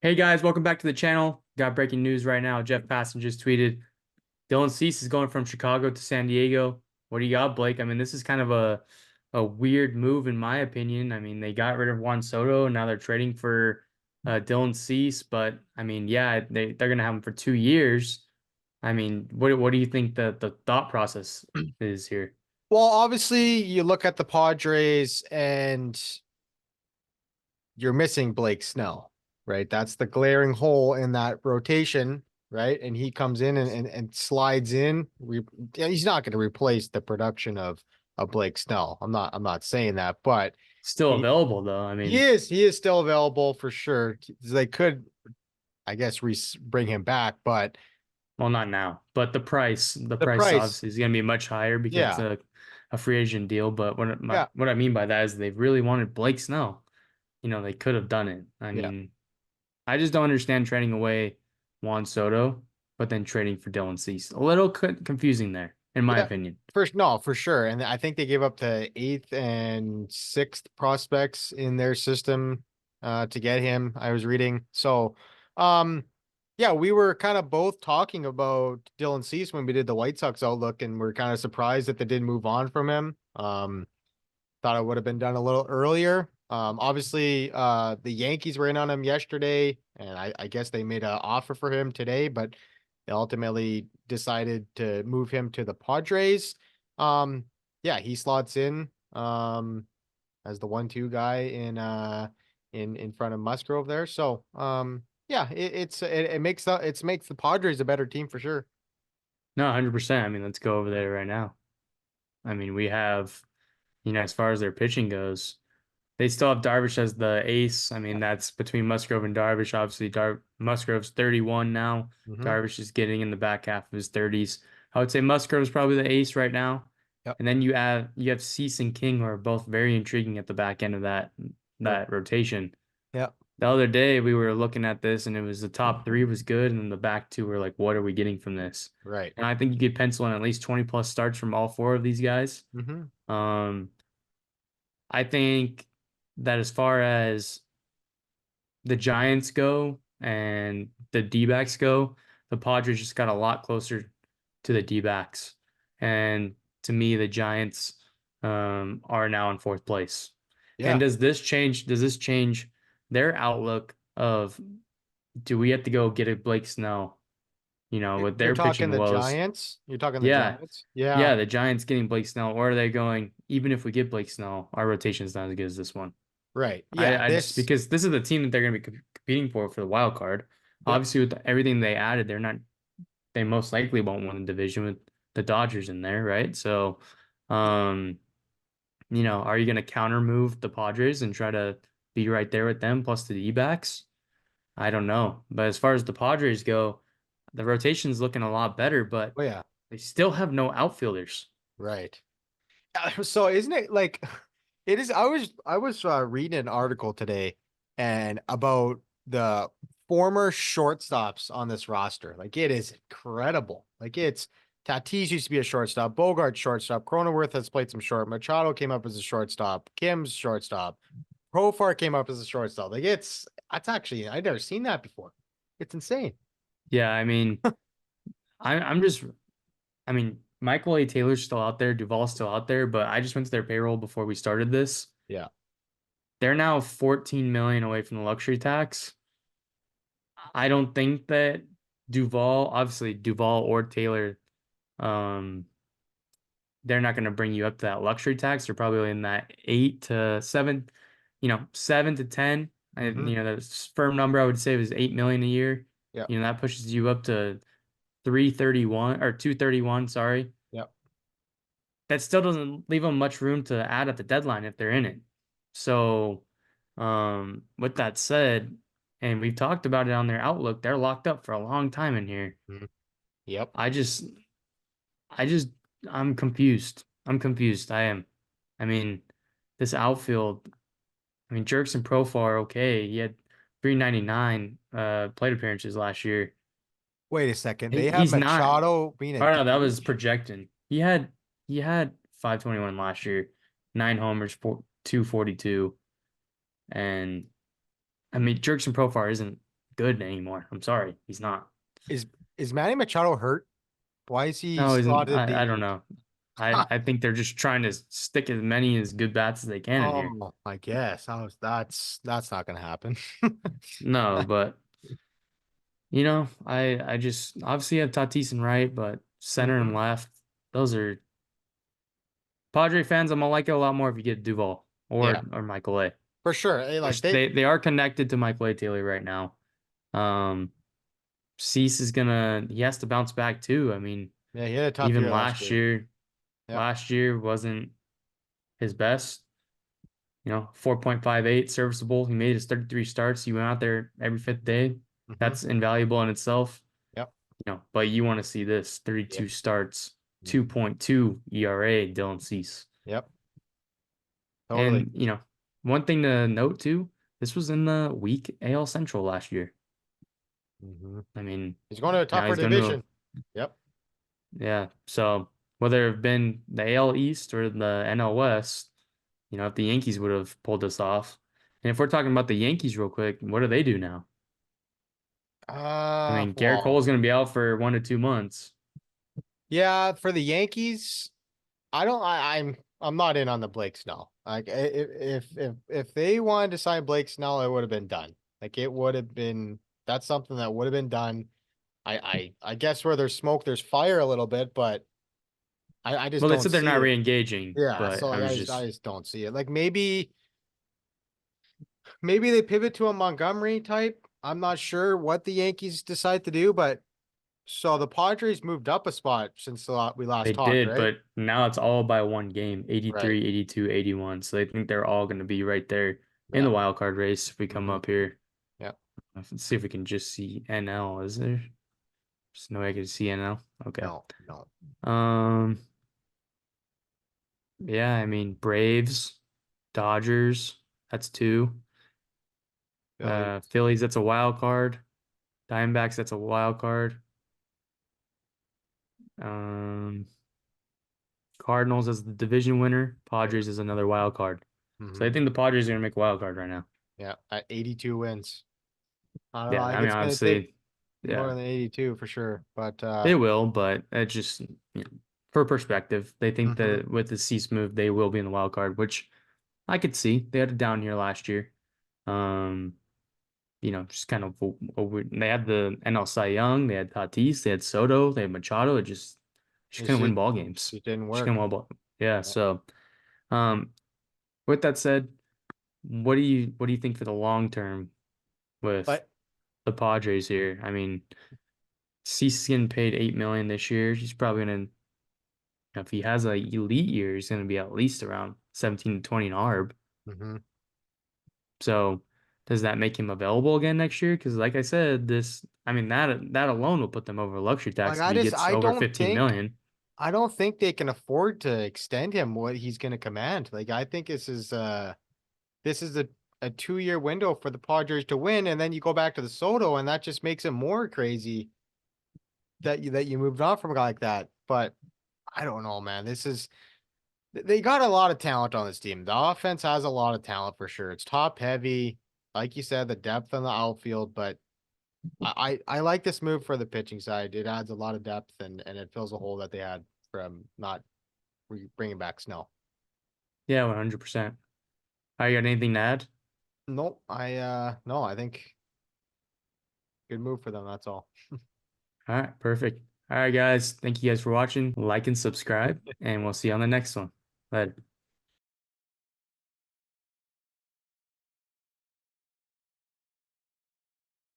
Hey guys, welcome back to the channel. Got breaking news right now. Jeff Passan just tweeted Dylan Cease is going from Chicago to San Diego. What do you got, Blake? I mean, this is kind of a weird move in my opinion. I mean, they got rid of Juan Soto, and now they're trading for Dylan Cease. But I mean, yeah, they're gonna have him for 2 years. I mean, what do you think the thought process is here? Well, obviously, you look at the Padres and you're missing Blake Snell, right? That's the glaring hole in that rotation, right? And he comes in and slides in. He's not going to replace the production of Blake Snell. I'm not saying that, but Still he available though. I he mean, is he is still available for sure. They could, I guess, bring him back, but well, not now, but the the price price, obviously is going to be much higher because it's yeah, a free agent deal. But yeah, what I mean by that is they really wanted Blake Snell. They could have done it. I yeah. mean, I just don't understand trading away Juan Soto, but then trading for Dylan Cease. A little confusing there, in my Yeah, opinion. first, no, for sure. And I think they gave up the eighth and sixth prospects in their system to get him. I was reading. So, um, yeah, we were kind of both talking about Dylan Cease when we did the White Sox outlook, and we're kind of surprised that they didn't move on from him. Thought it would have been done a little earlier. Obviously, the Yankees were in on him yesterday, and I guess they made an offer for him today, but they ultimately decided to move him to the Padres. Um, yeah, he slots in as the 1-2 guy in front of Musgrove there. So yeah, it makes the Padres a better team for sure. No, 100%. I mean, let's go over there right now. I mean, we have, as far as their pitching goes, they still have Darvish as the ace. I Yeah. mean, that's between Musgrove and Darvish. Obviously, Musgrove's 31 now. Hmm. Darvish is getting in the back half of his 30s. I would say Musgrove's probably the ace right now. Yep. And then you have Cease and King, who are both very intriguing at the back end of that Right. that rotation. Yep. The other day we were looking at this, and it was the top three was good, and then the back two were like, what are we getting from this? Right. And I think you could pencil in at least 20 plus starts from all four of these guys. Hmm. Um, I think that as far as the Giants go and the D-backs go, the Padres just got a lot closer to the D-backs. And to me, the Giants are now in fourth place. And Yeah. does this change their outlook of do we have to go get a Blake Snell, what You're their talking pitching the woes? Giants? You're talking the Yeah. Giants? Yeah. Yeah, the Giants getting Blake Snell, or are they going, even if we get Blake Snell, our rotation's not as good as this one? Right. I, Yeah. I just This because this is the team that they're going to be competing for the wild card. Yep. Obviously, with everything they added, they most likely won't win the division with the Dodgers in there, right? So, um, are you going to counter move the Padres and try to be right there with them plus the D-backs? I don't know. But as far as the Padres go, the rotation's looking a lot better, but Oh yeah. they still have no outfielders. Right. So isn't it like it is I was reading an article today and about the former shortstops on this roster. Like it is incredible. Like it's Tatis used to be a shortstop, Bogart shortstop, Cronenworth has played some short, Machado came up as a shortstop, Kim's shortstop, Profar came up as a shortstop. Like that's actually I've never seen that before. It's insane. Yeah, I mean, I'm just I mean, Michael A. Taylor's still out there, Duvall's still out there, but I just went to their payroll before we started this. Yeah. They're now 14 million away from the luxury tax. I don't think that obviously Duvall or Taylor, um, they're not going to bring you up to that luxury tax. They're probably in that 8 to 7, 7 to 10. Hmm. The firm number I would say was 8 million a year. Yep. That pushes you up to 331 or 231, sorry. Yep. That still doesn't leave them much room to add at the deadline if they're in it. So, with that said, and we've talked about it on their outlook, they're locked up for a long time in here. Mhm. Yep. I just, I just, I'm confused. I'm confused. I am. I mean, this outfield, I mean, Jerks and Profar, okay. He had 399 plate appearances last year. Wait a second. They have He's not. Machado being a Oh no, that was DH? projecting. He had 521 last year, 9 homers, 242, and I mean Jerkson Profar isn't good anymore. I'm sorry, he's not. Is is Manny Machado hurt? Why is he No, isn't. slotted I don't DH? know. I think they're just trying to stick as many as good bats as they can in here. Oh, I guess. That's not gonna happen. No, but I just obviously have Tatis and right, but center and Mhm. left, those are Padre fans. I'm gonna like it a lot more if you get Duval Yeah, or Michael A. for sure. Like Which they, they are connected to Michael A. Taylor right now. Um, Cease is gonna he has to bounce back too. I mean, yeah, he had a tough even year last year. Yeah. last year wasn't his best. 4.58 serviceable. He made his 33 starts. He went out there every fifth day. Hmm. That's invaluable in itself. Yep. But you want to see this Yeah. 32 starts, Mhm. 2.2 ERA, Dylan Cease. Yep. Totally. And, one thing to note too, this was in the weak AL Central last year. Hmm. I mean, He's going to a now tougher he's going to, division. Yep. yeah. So whether it have been the AL East or the NL West, if the Yankees would have pulled this off. And if we're talking about the Yankees real quick, what do they do now? I mean, Garrett Cole Well, is going to be out for 1 to 2 months. yeah, for the Yankees, I don't. I'm not in on the Blake Snell. Like if they wanted to sign Blake Snell, it would have been done. Like it would have been. That's something that would have been done. I guess where there's smoke, there's fire a little bit, but I just Well, they don't said they're see not it. re-engaging, Yeah, but so I like was I just just don't see it. Like maybe they pivot to a Montgomery type. I'm not sure what the Yankees decide to do, but so the Padres moved up a spot since we they last talked, did, right? but now it's all by one game, Right. 83, 82, 81. So they think they're all going to be right there in Yeah. the wild card race if we come Hmm. up here. Yeah. Let's see if we can just see NL. Is there? There's no way I can see NL. Okay. No, no. Um, yeah, I mean Braves, Dodgers, that's two. Philly. Phillies, that's a wild card. Diamondbacks, that's a wild card. Um, Cardinals as the division winner. Yeah. Padres is another wild card. So I Hmm. think the Padres are gonna make a wild card right now. Yeah. At 82 wins. I don't know. Yeah, I think I mean it's going to take obviously, more yeah, than 82 for sure. But they will, but it just for perspective, they think mhm. that with the Cease move, they will be in the wild card, which I could see. They had it down here last year. Um, just kind of they had the NL Cy Young, they had Tatis, they had Soto, they had Machado. It just It's couldn't just win ball games. it didn't Just couldn't work. win ball. Yeah. Yeah. So, um, with that said, what do you think for the long term with But the Padres here? I mean, Cease's getting paid 8 million this year. He's probably gonna, if he has a elite year, he's gonna be at least around 17 to 20 in ARB. mhm. So does that make him available again next year? Because like I said, I mean that alone will put them over luxury Like tax if he gets over 15 million. I don't think they can afford to extend him what he's going to command. Like I think this is a 2 year window for the Padres to win, and then you go back to the Soto, and that just makes it more crazy that you moved on from a guy like that. But I don't know, man. They got a lot of talent on this team. The offense has a lot of talent for sure. It's top heavy, like you said, the depth on the outfield. But I like this move for the pitching side. It adds a lot of depth and it fills a hole that they had from not bringing back Snell. Yeah, 100%. I got anything to add? Nope. No, I think good move for them. That's all. All right, perfect. All right, guys. Thank you guys for watching. Like and subscribe, and we'll see you on the next one. Later.